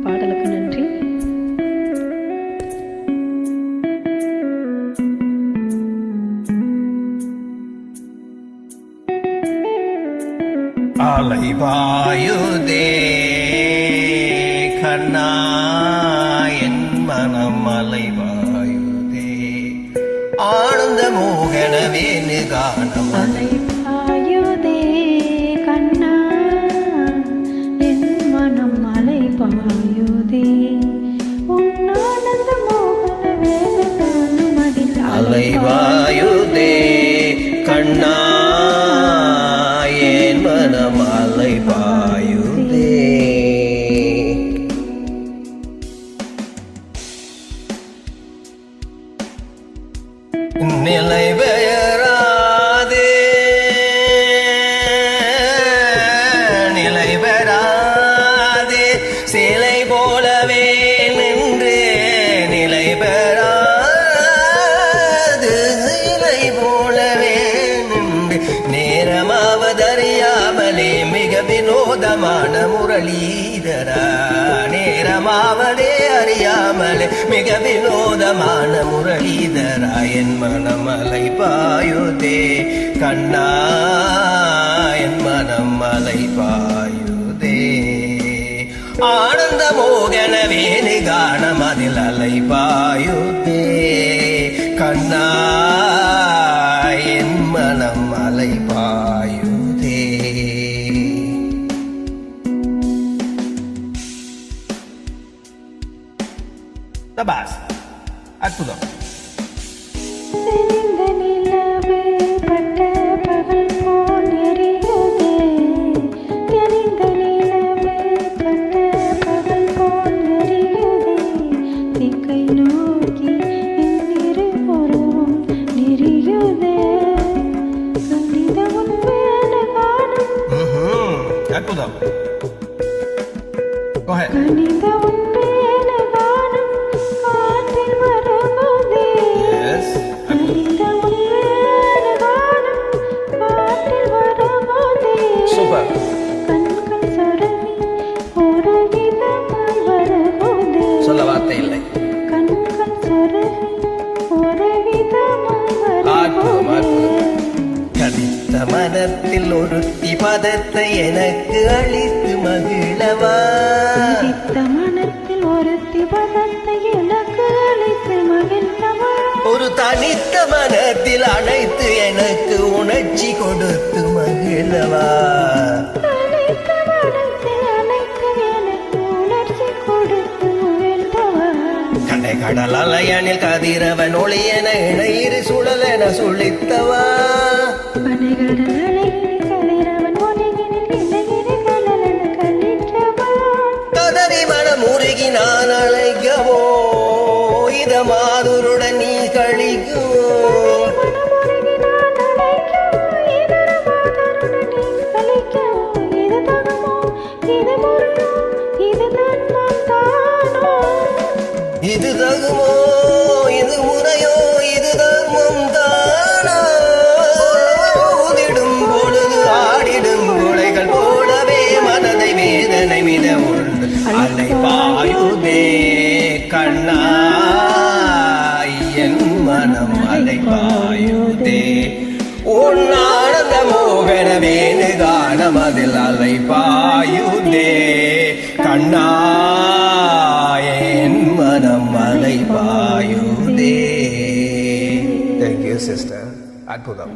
பாடலுக்கு நன்றி. அலைபாயுதே கண்ணா என் மனம் அலைபாயுதே ஆனந்த மோகன வேணு கானம் அலைபாயுதே கண்ணா என் மனம் அலைபாயுதே உன் ஆனந்த மோகன வேணு கானம் அதில் அலைபாயுதே கண்ணா மனம் அலைபாயுதே நிலை பெயராதே நிலை பெறாதே சிலை போலவே நின்று நிலை பெறாது சிலை போலவே நின்று நேரமாவதறியாமலே மிக வினோதமான முரளீதரா நேரமாவதே அறியாமலே மிக வினோதமான முரளீதரா என் மனம் அலைபாயுதே கண்ணா என் மனம் அலைபாயுதே ஆனந்த மோகன வேணு கானம் அதில் அலைபாயுதே கண்ணா என் மனம் அலைபாயுதே. Tabas, அற்புதம். தெரிந்த நிலவு பட்ட பகல் போல் எரியுதே தெரிந்த நிலவு பட்ட பகல் போல் எரியுதே திக்கை நோக்கி இரு புறமும் நெறியுதே கணித உண்மையான காலம் அற்புதம். கணித உண்மையான காலம் காற்றில் வருவதே கணித உண்மையான காலம் காற்றில் வருவதே சூப்பர். கண்கள் சொருகி ஒரு விதமாய் வருவதே சொல்ல வார்த்தை இல்லை. கண்கள் சொருகி ஒரு விதமாய் வருவதே கடித்த மனத்தில் ஒருத்தி பதத்தை எனக்கு அளித்து மகிழவா கடித்த மனத்தில் ஒருத்தி பதத்தை எனக்கு அளித்து மகிழ்ந்தவா ஒரு தனித்த மனத்தில் அழைத்து எனக்கு உணர்ச்சி கொடுத்து மகிழவா தனித்த மனத்தில் அழைத்து எனக்கு உணர்ச்சி கொடுத்து மகிழ்ந்தவா கடை கடல் அலையனில் கதிரவன் ஒளியென இணையிரு சுழலென சுழித்தவா பனைகடல் அலையில் கதிரவன் ஒளியினில் இணையிரு கலலென கழிற்றவா கதறி மனம் உருகி நான் அழைக்கவோ இத மாதுருடன் நீ கழிக்குவோ மனமுருகி நான் அழைக்கவோ இதர மாதருடன் நீ கழிக்கவோ இது தகுமோ இது முறையோ இது தன்மம் தானோ இது தகுமோ இது முறையோ இது தர்மம் தானா ஊதிடும் பொழுது ஆடிடும் கொலைகள் போலவே மனதை வேதனை மித உண்டு அலைபாயுதே கண்ணா என் மனம் அலைபாயுதே உன் ஆனந்த மோகன வேணு கானம் அதில் அலைபாயுதே கண்ணா என் மனம் அலைபாயுதே. Thank you, sister. அற்புதம்.